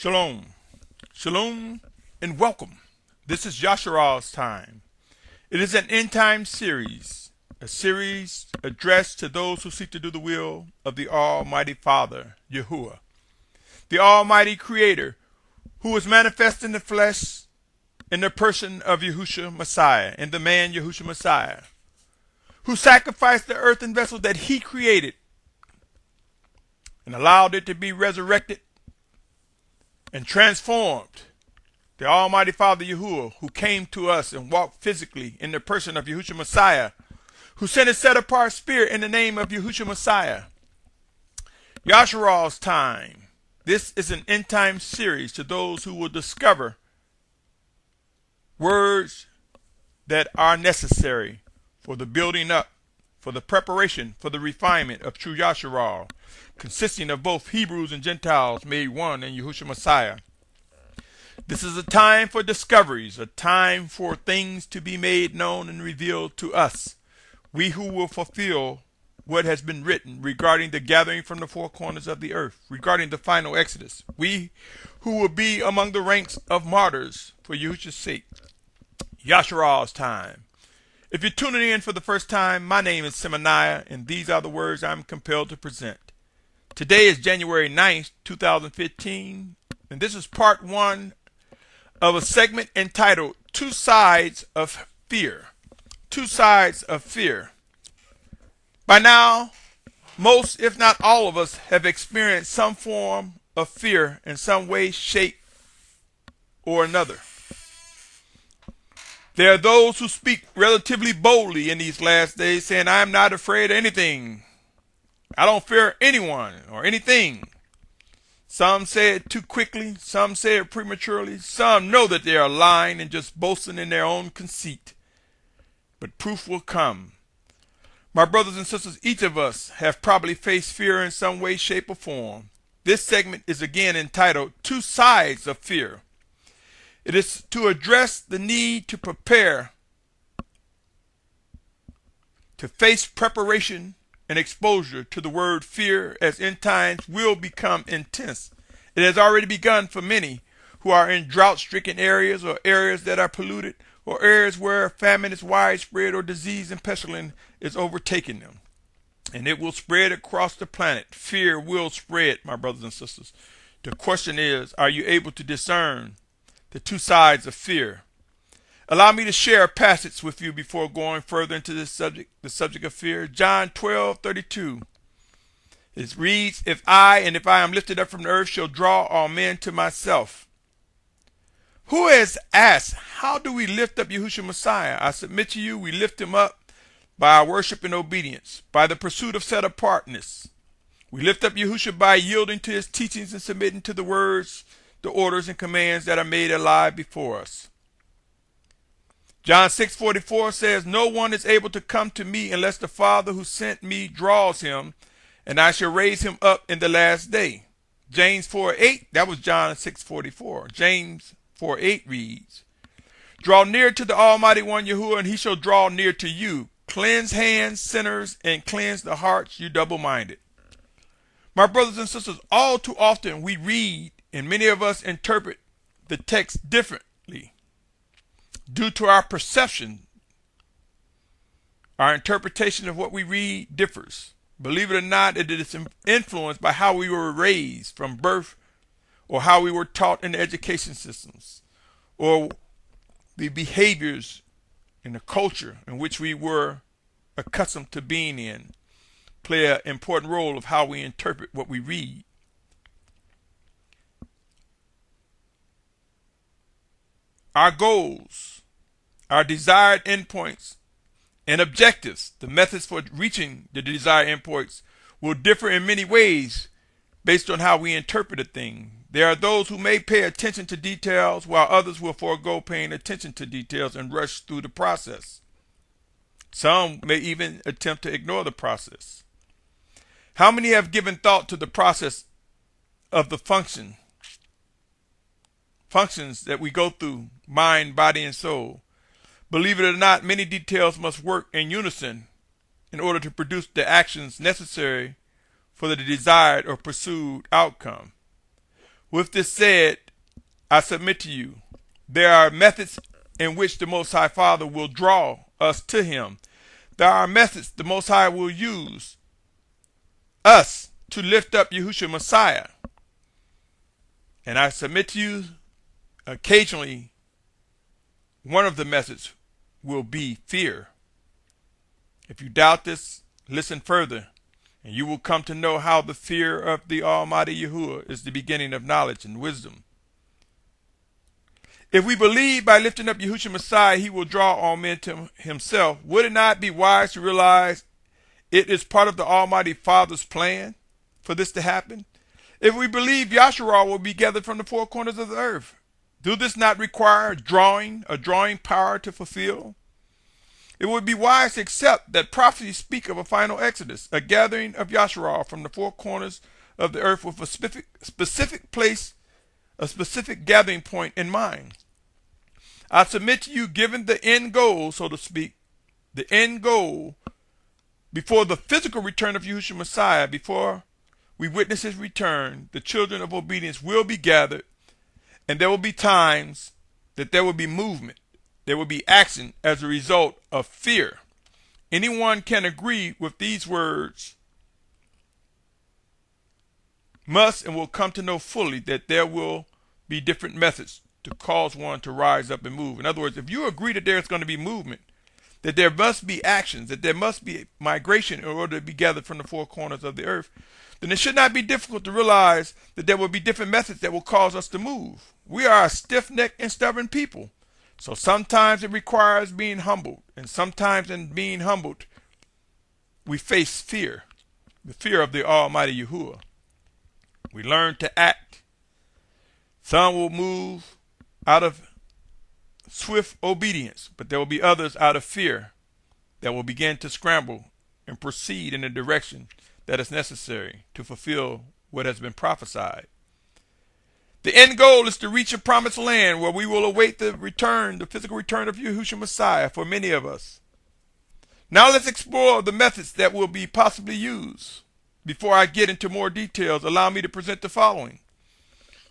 Shalom, Shalom, and welcome. This is Yahusha's time. It is an end time series, a series addressed to those who seek to do the will of the Almighty Father Yahuah, the Almighty Creator, who was manifest in the flesh in the person of Yahusha Messiah, and the man Yahusha Messiah, who sacrificed the earthen vessel that he created and allowed it to be resurrected and transformed. The Almighty Father Yahuah, who came to us and walked physically in the person of Yahusha Messiah, who sent a set-apart spirit in the name of Yahusha Messiah. Yahusha's time. This is an end-time series to those who will discover words that are necessary for the building up, for the preparation, for the refinement of true Yahusha, consisting of both Hebrews and Gentiles made one in Yahusha Messiah. This is a time for discoveries, a time for things to be made known and revealed to us, we who will fulfill what has been written regarding the gathering from the four corners of the earth, regarding the final exodus, we who will be among the ranks of martyrs for Yahusha's sake. Yahusha's time. If you're tuning in for the first time, my name is Symmanayah, and these are the words I'm compelled to present. Today is January 9th, 2015, and this is part one of a segment entitled Two Sides of Fear. Two Sides of Fear. By now, most, if not all of us, have experienced some form of fear in some way, shape, or another. There are those who speak relatively boldly in these last days, saying, I am not afraid of anything. I don't fear anyone or anything. Some say it too quickly, some say it prematurely, some know that they are lying and just boasting in their own conceit. But proof will come. My brothers and sisters, each of us have probably faced fear in some way, shape, or form. This segment is again entitled Two Sides of Fear. It is to address the need to prepare, to face preparation and exposure to the word fear, as end times will become intense. It has already begun for many who are in drought-stricken areas, or areas that are polluted, or areas where famine is widespread, or disease and pestilence is overtaking them. And it will spread across the planet. Fear will spread, my brothers and sisters. The question is, are you able to discern the two sides of fear? Allow me to share a passage with you before going further into this subject, the subject of fear. John 12:32. It reads, if I am lifted up from the earth, shall draw all men to myself. Who has asked, how do we lift up Yahusha Messiah? I submit to you, we lift him up by our worship and obedience, by the pursuit of set-apartness. We lift up Yahusha by yielding to his teachings and submitting to the words, the orders, and commands that are made alive before us. John 6:44 says, no one is able to come to me unless the Father who sent me draws him, and I shall raise him up in the last day. James 4:8, that was John 6:44. James 4:8 reads, draw near to the Almighty One Yahuah, and he shall draw near to you. Cleanse hands, sinners, and cleanse the hearts, you double-minded. My brothers and sisters, all too often we read, and many of us interpret the text differently. Due to our perception, our interpretation of what we read differs. Believe it or not, it is influenced by how we were raised from birth, or how we were taught in the education systems, or the behaviors and the culture in which we were accustomed to being in play an important role of how we interpret what we read. Our goals, our desired endpoints, and objectives, the methods for reaching the desired endpoints, will differ in many ways based on how we interpret a thing. There are those who may pay attention to details, while others will forego paying attention to details and rush through the process. Some may even attempt to ignore the process. How many have given thought to the process of the functions that we go through, mind, body, and soul? Believe it or not, many details must work in unison in order to produce the actions necessary for the desired or pursued outcome. With this said, I submit to you, there are methods in which the Most High Father will draw us to him. There are methods the Most High will use us to lift up Yahushua Messiah. And I submit to you, occasionally, one of the methods will be fear. If you doubt this, listen further, and you will come to know how the fear of the Almighty Yahuah is the beginning of knowledge and wisdom. If we believe by lifting up Yahushua Messiah, he will draw all men to himself, would it not be wise to realize it is part of the Almighty Father's plan for this to happen? If we believe Yahshua will be gathered from the four corners of the earth, do this not require a drawing power to fulfill? It would be wise to accept that prophecies speak of a final exodus, a gathering of Yahshua from the four corners of the earth with a specific place, a specific gathering point in mind. I submit to you, given the end goal, so to speak, the end goal before the physical return of Yahushua Messiah, before we witness his return, the children of obedience will be gathered, and there will be times that there will be movement, there will be action as a result of fear. Anyone can agree with these words must and will come to know fully that there will be different methods to cause one to rise up and move. In other words, if you agree that there's going to be movement, that there must be actions, that there must be migration in order to be gathered from the four corners of the earth, then it should not be difficult to realize that there will be different methods that will cause us to move. We are a stiff-necked and stubborn people. So sometimes it requires being humbled, and sometimes in being humbled, we face fear, the fear of the Almighty Yahuah. We learn to act. Some will move out of swift obedience, but there will be others out of fear that will begin to scramble and proceed in a direction that is necessary to fulfill what has been prophesied. The end goal is to reach a promised land where we will await the return, the physical return of Yahushua Messiah for many of us. Now let's explore the methods that will be possibly used. Before I get into more details, allow me to present the following.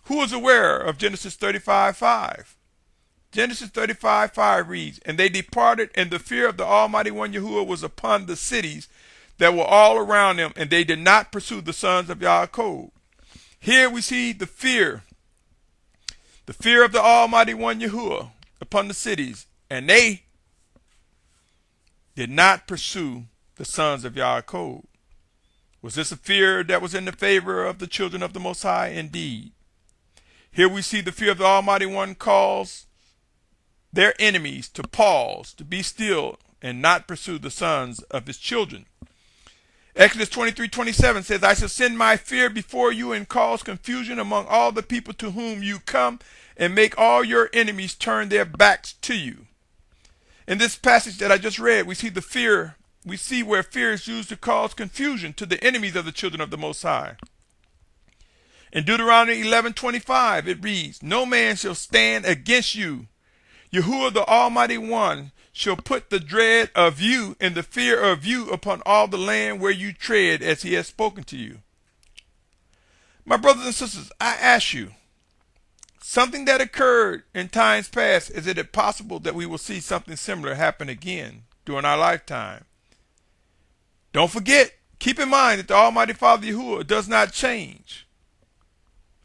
Who is aware of Genesis 35:5? Genesis 35:5 reads, "And they departed, and the fear of the Almighty One Yahuah was upon the cities that were all around them, and they did not pursue the sons of Yaakov." Here we see the fear of the Almighty One Yahuah upon the cities, and they did not pursue the sons of Yaakov. Was this a fear that was in the favor of the children of the Most High? Indeed. Here we see the fear of the Almighty One calls their enemies to pause, to be still, and not pursue the sons of his children. Exodus 23:27 says, "I shall send my fear before you and cause confusion among all the people to whom you come, and make all your enemies turn their backs to you." In this passage that I just read, we see the fear. We see where fear is used to cause confusion to the enemies of the children of the Most High. In Deuteronomy 11:25, it reads, "No man shall stand against you. Yahuwah the Almighty One shall put the dread of you and the fear of you upon all the land where you tread, as he has spoken to you." My brothers and sisters, I ask you, something that occurred in times past, is it possible that we will see something similar happen again during our lifetime? Don't forget, keep in mind that the Almighty Father Yahuah does not change.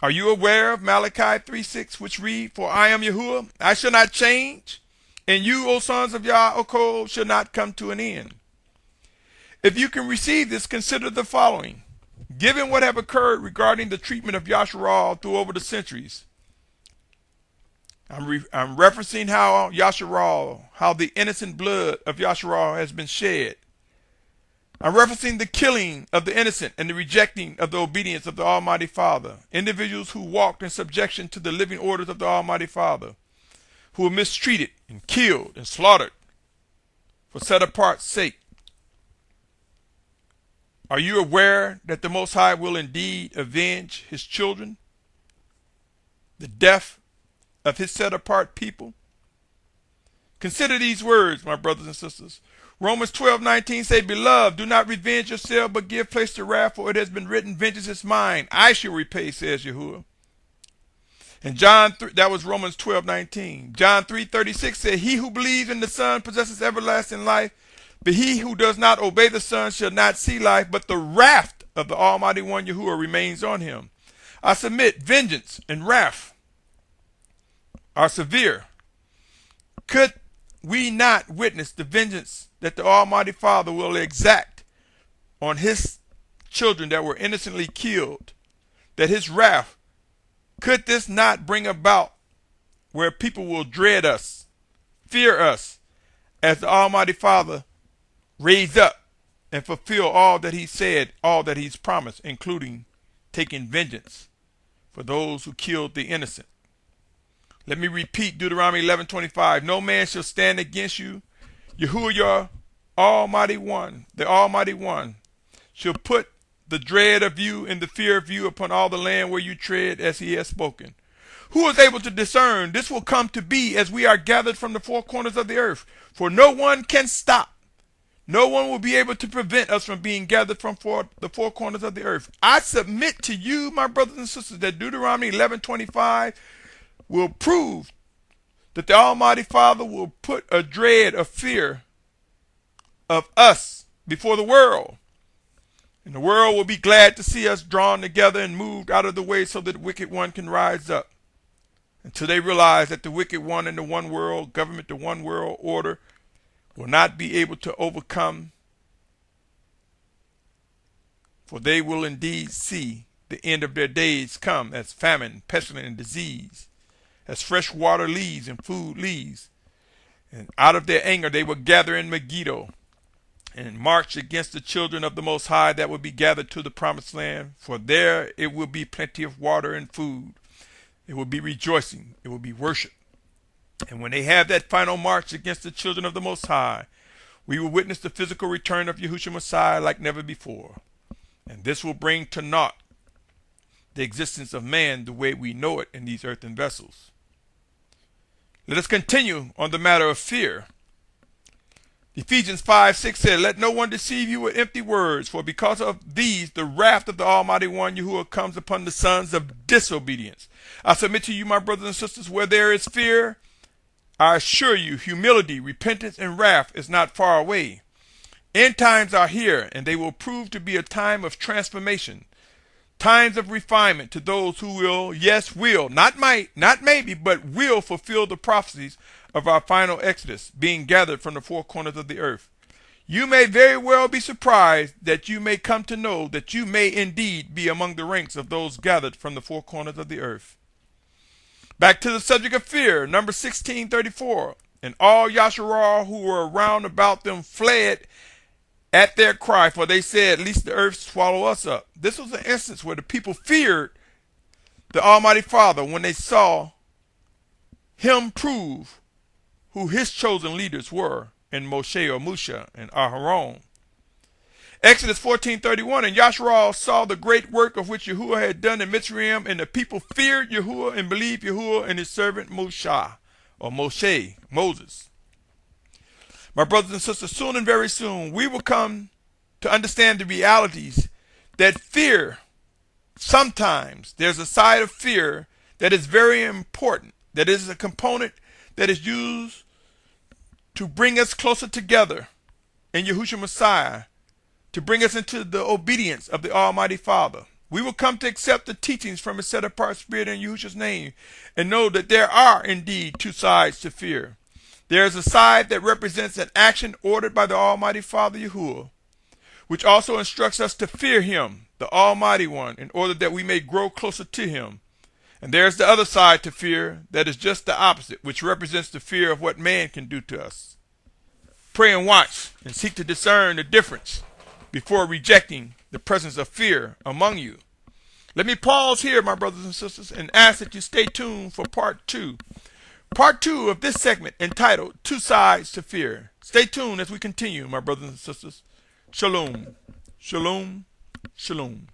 Are you aware of Malachi 3:6, which read, "For I am Yahuwah, I shall not change, and you, O sons of Yaakov, shall not come to an end"? If you can receive this, consider the following. Given what have occurred regarding the treatment of Yahshua through over the centuries, I'm referencing how Yahshua, how the innocent blood of Yahshua has been shed. I'm referencing the killing of the innocent and the rejecting of the obedience of the Almighty Father. Individuals who walked in subjection to the living orders of the Almighty Father, who were mistreated and killed and slaughtered for set apart sake. Are you aware that the Most High will indeed avenge his children? The death of his set apart people? Consider these words, my brothers and sisters. Romans 12:19 say, "Beloved, do not revenge yourself, but give place to wrath, for it has been written, vengeance is mine, I shall repay, says Yahuwah." And John 3, that was Romans 12:19. John 3:36 said, "He who believes in the Son possesses everlasting life, but he who does not obey the Son shall not see life, but the wrath of the Almighty One Yahuwah remains on him." I submit, vengeance and wrath are severe. Could we not witness the vengeance that the Almighty Father will exact on his children that were innocently killed? That his wrath, could this not bring about where people will dread us, fear us, as the Almighty Father raise up and fulfill all that he said, all that he's promised, including taking vengeance for those who killed the innocent? Let me repeat Deuteronomy 11:25. "No man shall stand against you. Yahuwah, your Almighty One, the Almighty One, shall put the dread of you and the fear of you upon all the land where you tread, as he has spoken." Who is able to discern? This will come to be as we are gathered from the four corners of the earth. For no one can stop. No one will be able to prevent us from being gathered from the four corners of the earth. I submit to you, my brothers and sisters, that Deuteronomy 11:25 will prove that the Almighty Father will put a dread of fear of us before the world. And the world will be glad to see us drawn together and moved out of the way so that the wicked one can rise up. Until they realize that the wicked one and the one world government, the one world order, will not be able to overcome. For they will indeed see the end of their days come as famine, pestilence, and disease, as fresh water leaves and food leaves. And out of their anger they will gather in Megiddo and march against the children of the Most High that will be gathered to the promised land. For there it will be plenty of water and food. It will be rejoicing. It will be worship. And when they have that final march against the children of the Most High, we will witness the physical return of Yahushua Messiah like never before. And this will bring to naught the existence of man the way we know it in these earthen vessels. Let us continue on the matter of fear. Ephesians 5:6 said, "Let no one deceive you with empty words, for because of these the wrath of the Almighty One Yahuwah comes upon the sons of disobedience." I submit to you, my brothers and sisters, where there is fear, I assure you, humility, repentance, and wrath is not far away. End times are here, and they will prove to be a time of transformation, times of refinement to those who will, yes, will, not might, not maybe, but will fulfill the prophecies of our final exodus, being gathered from the four corners of the earth. You may very well be surprised that you may come to know that you may indeed be among the ranks of those gathered from the four corners of the earth. Back to the subject of fear, Numbers 16:34. "And all Yasharal who were round about them fled at their cry, for they said, lest the earth swallow us up." This was an instance where the people feared the Almighty Father when they saw him prove who his chosen leaders were in Moshe or Musha and Aharon. Exodus 14:31, "And Yasharal saw the great work of which Yahuwah had done in Mitzrayim, and the people feared Yahuwah and believed Yahuwah and his servant Moshe," or Moshe, Moses. My brothers and sisters, soon and very soon, we will come to understand the realities that fear, sometimes there's a side of fear that is very important, that is a component that is used to bring us closer together in Yahushua Messiah, to bring us into the obedience of the Almighty Father. We will come to accept the teachings from his set-apart spirit in Yahushua's name and know that there are indeed two sides to fear. There is a side that represents an action ordered by the Almighty Father Yahuah, which also instructs us to fear him, the Almighty One, in order that we may grow closer to him. And there's the other side to fear that is just the opposite, which represents the fear of what man can do to us. Pray and watch and seek to discern the difference before rejecting the presence of fear among you. Let me pause here, my brothers and sisters, and ask that you stay tuned for part 2. Part 2 of this segment entitled Two Sides to Fear. Stay tuned as we continue, my brothers and sisters. Shalom. Shalom. Shalom.